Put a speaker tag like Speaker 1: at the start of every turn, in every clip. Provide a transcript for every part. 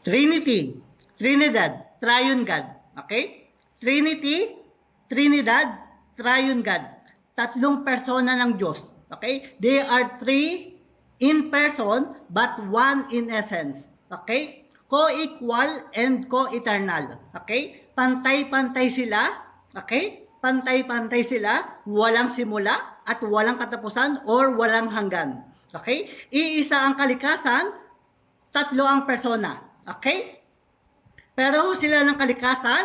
Speaker 1: Trinity, Trinidad, Triune God. Okay? Trinity, Trinidad, Triune God. Tatlong persona ng Diyos. Okay? They are three in person but one in essence. Okay? Co-equal and co-eternal. Okay? Pantay-pantay sila. Okay? Pantay-pantay sila. Walang simula at walang katapusan or walang hanggan. Okay? Iisa ang kalikasan, tatlo ang persona. Okay? Pero sila ng kalikasan,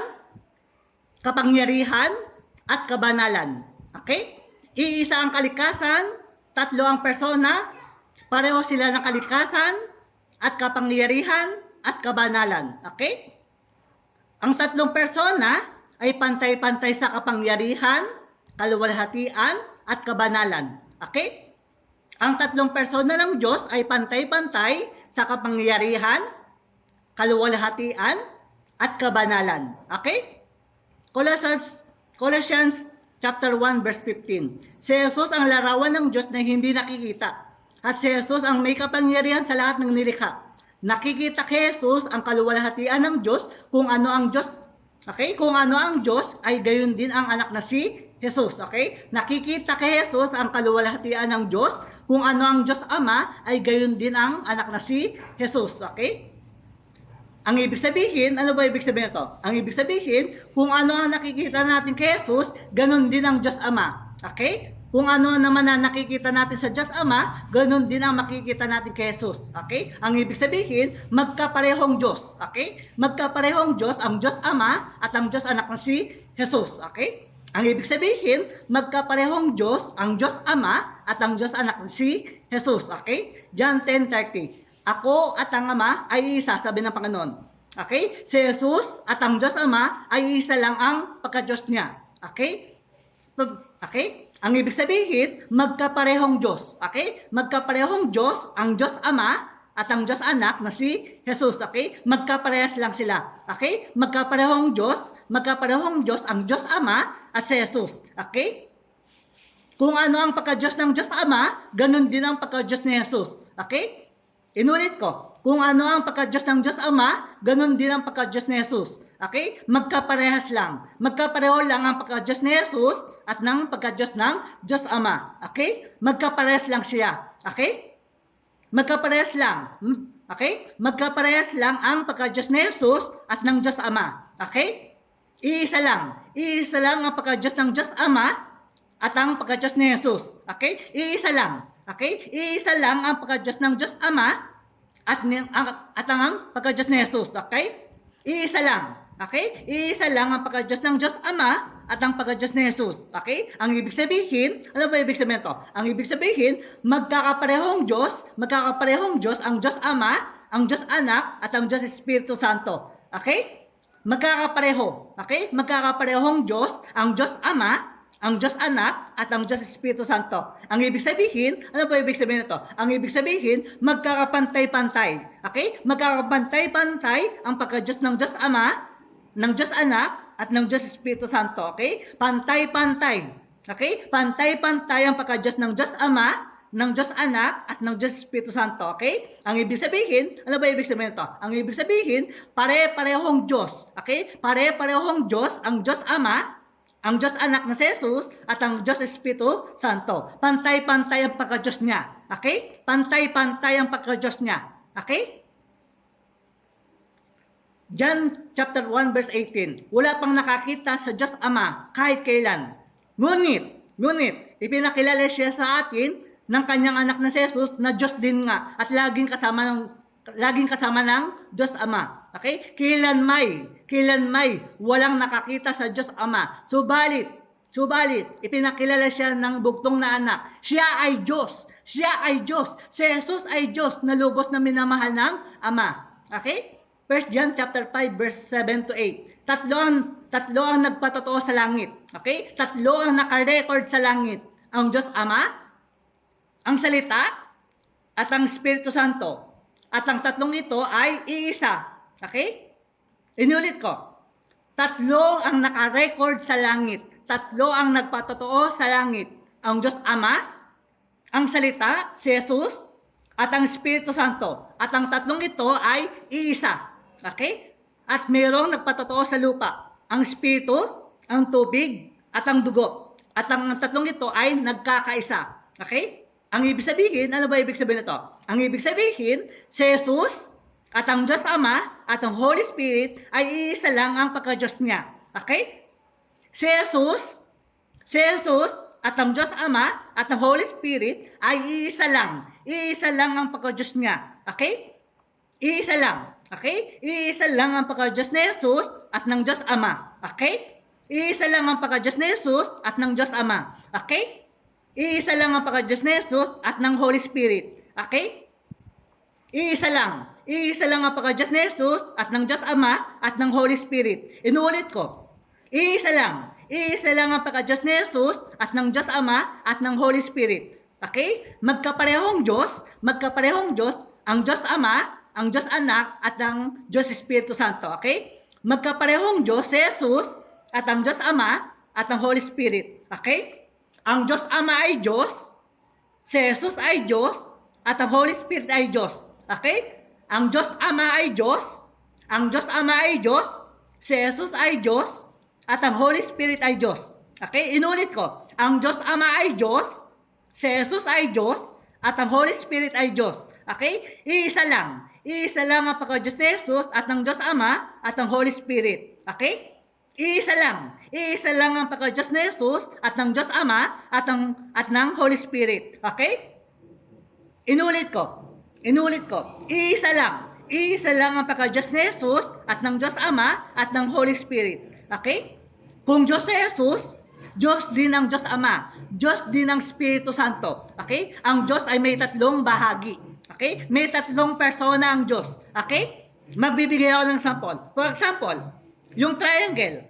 Speaker 1: kapangyarihan, at kabanalan. Okay? Iisa ang kalikasan, tatlo ang persona, pareho sila ng kalikasan, at kapangyarihan, at kabanalan. Okay? Ang tatlong persona ay pantay-pantay sa kapangyarihan, kaluwalhatian, at kabanalan. Okay? Ang tatlong persona ng Diyos ay pantay-pantay sa kapangyarihan, kaluwalhatian, at kabanalan. Okay? Colossians chapter 1 verse 15. Si Jesus ang larawan ng Diyos na hindi nakikita. At si Jesus ang may kapangyarihan sa lahat ng nilikha. Nakikita kay Jesus ang kaluwalhatian ng Diyos kung ano ang Diyos. Okay? Kung ano ang Diyos ay gayon din ang anak na si Jesus. Okay? Nakikita kay Jesus ang kaluwalhatian ng Diyos kung ano ang Diyos Ama ay gayon din ang anak na si Jesus. Okay? Ang ibig sabihin, ano ba ibig sabihin ito? Ang ibig sabihin, kung ano ang nakikita natin kay Jesus, ganun din ang Diyos Ama. Okay? Kung ano naman na nakikita natin sa Diyos Ama, ganun din ang makikita natin kay Jesus. Okay? Ang ibig sabihin, magkaparehong Diyos. Okay? Magkaparehong Diyos, ang Diyos Ama at ang Diyos Anak na si Jesus. Okay? Ang ibig sabihin, magkaparehong Diyos, ang Diyos Ama at ang Diyos Anak na si Jesus. Okay? John 10:30. Ako at ang Ama ay isa, sabi ng Panginoon. Okay? Si Jesus at ang Diyos Ama ay isa lang ang pagka-Diyos niya. Okay? Okay? Ang ibig sabihin, magkaparehong Diyos. Okay? Magkaparehong Diyos, ang Diyos Ama at ang Diyos Anak na si Jesus. Okay? Magkaparehas lang sila. Okay? Magkaparehong Diyos ang Diyos Ama at si Jesus. Okay? Kung ano ang pagka-Diyos ng Diyos Ama, ganun din ang pagka-Diyos ni Jesus. Okay? Inulit ko, kung ano ang pagka-Diyos ng Diyos Ama, ganun din ang pagka-Diyos ni Jesus. Okay? Magkaparehas lang. Magkapareho lang ang pagka-Diyos ni Jesus at ng pagka-Diyos ng Diyos Ama. Okay? Magkaparehas lang siya. Okay? Magkaparehas lang. Okay? Magkaparehas lang ang pagka-Diyos ni Jesus at ng Diyos Ama. Okay? Iisa lang. Iisa lang ang pagka-Diyos ng Diyos Ama at ang pagka-Diyos ni Jesus. Okay? Iisa lang. Okay? Iisa lang ang pagka-Diyos ng Diyos Ama at ang pagka-Diyos ni Jesus. Okay? Iisa lang. Okay? Iisa lang ang pagka-Diyos ng Diyos Ama at ang pagka-Diyos ni Jesus. Okay? Ang ibig sabihin, ano ba ibig sabihin ito? Ang ibig sabihin, magkakaparehong Diyos ang Diyos Ama, ang Diyos Anak, at ang Diyos Espiritu Santo. Okay? Magkakapareho. Okay? Magkakaparehong Diyos ang Diyos Ama, ang Diyos Anak, at ang Diyos Espiritu Santo. Ang ibig sabihin, ano ba ibig sabihin ito? Ang ibig sabihin, magkakapantay-pantay. Okay? Magkakapantay-pantay ang pagka-Diyos ng Diyos Ama, ng Diyos Anak, at ng Diyos Espiritu Santo. Okay? Pantay-pantay. Okay? Pantay-pantay ang pagka-Diyos ng Diyos Ama, ng Diyos Anak, at ng Diyos Espiritu Santo. Okay? Ang ibig sabihin, ano ba ibig sabihin ito? Ang ibig sabihin, pare-parehong Diyos. Okay? Pare-parehong Diyos, ang Diyos Ama, ang Diyos Anak na si Jesus, at ang Diyos Espiritu Santo. Pantay-pantay ang pagka-Diyos niya. Okay? Pantay-pantay ang pagka-Diyos niya. Okay? John chapter 1 verse 18. Wala pang nakakita sa Diyos Ama kahit kailan. Ngunit, ipinakilala siya sa atin ng kanyang anak na si Jesus na Diyos din nga at laging kasama ng Diyos Ama. Okay? Kailanmay walang nakakita sa Diyos Ama. Subalit, ipinakilala siya ng bugtong na anak. Siya ay Diyos. Si Jesus ay Diyos na lubos na minamahal ng Ama. Okay? 1 John chapter 5 verse 7 to 8. Tatlo ang nagpatotoo sa langit. Okay? Tatlo ang nakarecord sa langit. Ang Diyos Ama, ang Salita, at ang Espiritu Santo. At ang tatlong ito ay iisa. Okay? Inulit ko. Tatlo ang nakarecord sa langit. Tatlo ang nagpatotoo sa langit. Ang Diyos Ama, ang Salita, si Jesus, at ang Espiritu Santo. At ang tatlong ito ay iisa. Okay? At mayroong nagpatotoo sa lupa. Ang espiritu, ang tubig, at ang dugo. At ang tatlong ito ay nagkakaisa. Okay? Ang ibig sabihin, ano ba ibig sabihin ito? Ang ibig sabihin, si Jesus at ang Diyos Ama at ang Holy Spirit ay iisa lang ang pagka-Diyos niya. Okay? Si Jesus at ang Diyos Ama at ang Holy Spirit ay iisa lang. Iisa lang ang pagka-Diyos niya. Okay? Iisa lang. Okay? Iisa lang ang pagka-Diyos ni Jesus at ng Diyos Ama. Okay? Iisa lang ang pagka-Diyos ni Jesus at ng Diyos Ama. Okay? Iisa lang ang pagka-Diyos ni Jesus at ng Holy Spirit. Okay? Iisa lang. Iisa lang ang pagka-Diyos ni Jesus at ng Diyos Ama at ng Holy Spirit. Inuulit ko. Iisa lang. Iisa lang ang pagka-Diyos ni Jesus at ng Diyos Ama at ng Holy Spirit. Okay? Magkaparehong Diyos, ang Diyos Ama, ang Diyos Anak, at ang Diyos Espiritu Santo. Okay? Magkaparehong Diyos si Jesus at ang Diyos Ama at ang Holy Spirit. Okay? Ang Diyos Ama ay Diyos, si Jesus ay Diyos, at ang Holy Spirit ay Diyos. Okay? Ang Diyos Ama ay Diyos, ang Diyos Ama ay Diyos, si Jesus ay Diyos, at ang Holy Spirit ay Diyos. Okay? Inulit ko. Ang Diyos Ama ay Diyos, si Jesus ay Diyos, at ang Holy Spirit ay Diyos. Okay? Iisa lang. Iisa lang ang pagka-Diyos ni Jesus at ng Diyos Ama at ng Holy Spirit. Okay? Iisa lang. Iisa lang ang pagka-Diyos ni Jesus at ng Diyos Ama at ng Holy Spirit. Okay? Inulit ko. Iisa lang. Iisa lang ang pagka-Diyos ni Jesus at ng Diyos Ama at ng Holy Spirit. Okay? Kung Diyos si Jesus, Diyos din ang Diyos Ama. Diyos din ang Espiritu Santo. Okay? Ang Diyos ay may tatlong bahagi. Okay? May tatlong persona ang Diyos. Okay? Magbibigay ako ng sample. For example, yung triangle.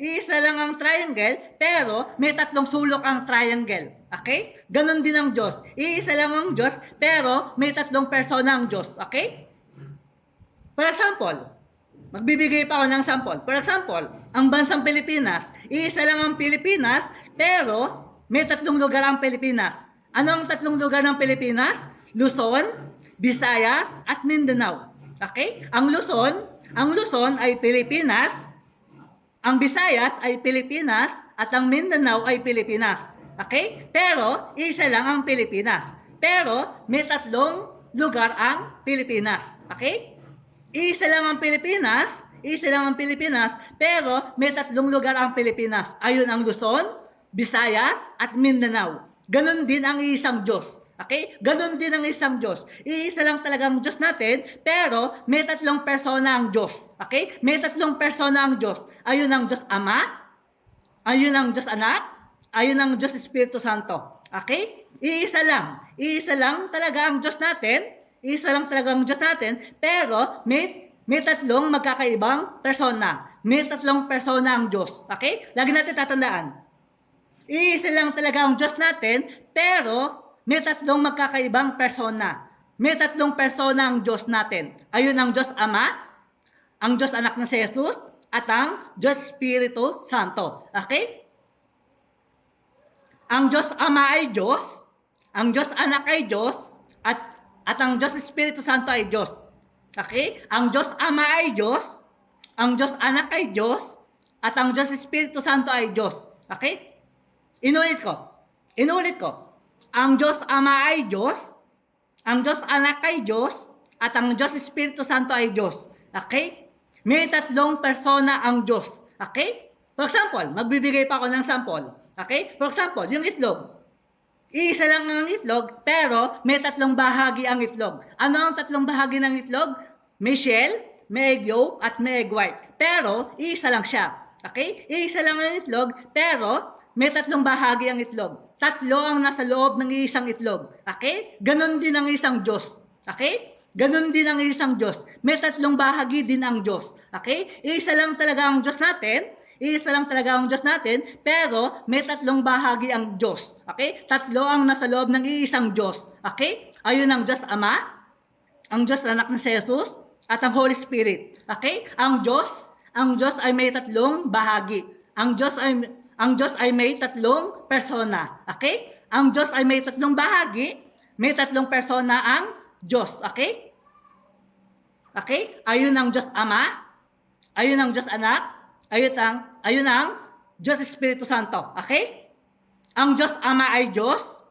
Speaker 1: Iisa lang ang triangle, pero may tatlong sulok ang triangle. Okay? Ganon din ang Diyos. Iisa lang ang Diyos, pero may tatlong persona ang Diyos. Okay? For example, magbibigay pa ako ng sample. For example, ang bansang Pilipinas, iisa lang ang Pilipinas, pero may tatlong lugar ang Pilipinas. Ano ang tatlong lugar ng Pilipinas? Luzon, Visayas, at Mindanao. Okay? Ang Luzon ay Pilipinas, ang Visayas ay Pilipinas, at ang Mindanao ay Pilipinas. Okay? Pero, isa lang ang Pilipinas. Pero, may tatlong lugar ang Pilipinas. Okay? Isa lang ang Pilipinas, pero may tatlong lugar ang Pilipinas. Ayun ang Luzon, Visayas, at Mindanao. Ganon din ang isang Diyos. Okay? Ganon din ang isang Diyos. Iisa lang talaga ang Diyos natin, pero may tatlong persona ang Diyos. Okay? May tatlong persona ang Diyos. Ayun ang Diyos Ama, ayun ang Diyos Anak, ayun ang Diyos Espiritu Santo. Okay? Iisa lang. Iisa lang talaga ang Diyos natin. Iisa lang talaga ang Diyos natin, pero may tatlong magkakaibang persona. May tatlong persona ang Diyos. Okay? Lagi natin tatandaan. Iisa lang talaga ang Diyos natin, pero may tatlong magkakaibang persona. May tatlong persona ang Diyos natin. Ayun ang Diyos Ama, ang Diyos Anak na si Jesus, at ang Diyos Espiritu Santo. Okay? Ang Diyos Ama ay Diyos, ang Diyos Anak ay Diyos, at ang Diyos Espiritu Santo ay Diyos. Okay? Ang Diyos Ama ay Diyos, ang Diyos Anak ay Diyos, at ang Diyos Espiritu Santo ay Diyos. Okay? Inulit ko. Ang Diyos Ama ay Diyos, ang Diyos Anak ay Diyos, at ang Diyos Espiritu Santo ay Diyos. Okay? May tatlong persona ang Diyos. Okay? For example, magbibigay pa ako ng sample. Okay? For example, yung itlog. Iisa lang ang itlog, pero may tatlong bahagi ang itlog. Ano ang tatlong bahagi ng itlog? May shell, may egg yolk, at may egg white. Pero, iisa lang siya. Okay? Iisa lang ang itlog, pero may tatlong bahagi ang itlog. Tatlo ang nasa loob ng isang itlog. Okay? Ganon din ang isang Diyos. Okay? Ganon din ang isang Diyos. May tatlong bahagi din ang Diyos. Okay? Iisa lang talaga ang Diyos natin. Pero may tatlong bahagi ang Diyos. Okay? Tatlo ang nasa loob ng isang Diyos. Okay? Ayun ang Diyos Ama, ang Diyos Anak na si Jesus, at ang Holy Spirit. Okay? Ang Diyos ay may tatlong bahagi. Ang Diyos ay may tatlong persona. Okay? Ang Diyos ay may tatlong bahagi, may tatlong persona ang Diyos. Okay? Okay? Ayun ang Diyos Ama, ayun ang Diyos Anak, ayun ang Diyos Espiritu Santo. Okay? Ang Diyos Ama ay Diyos,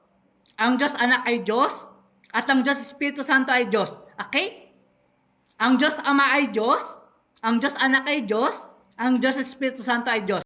Speaker 1: ang Diyos Anak ay Diyos, at ang Diyos Espiritu Santo ay Diyos. Okay? Ang Diyos Ama ay Diyos, ang Diyos Anak ay Diyos, ang Diyos Espiritu Santo ay Diyos.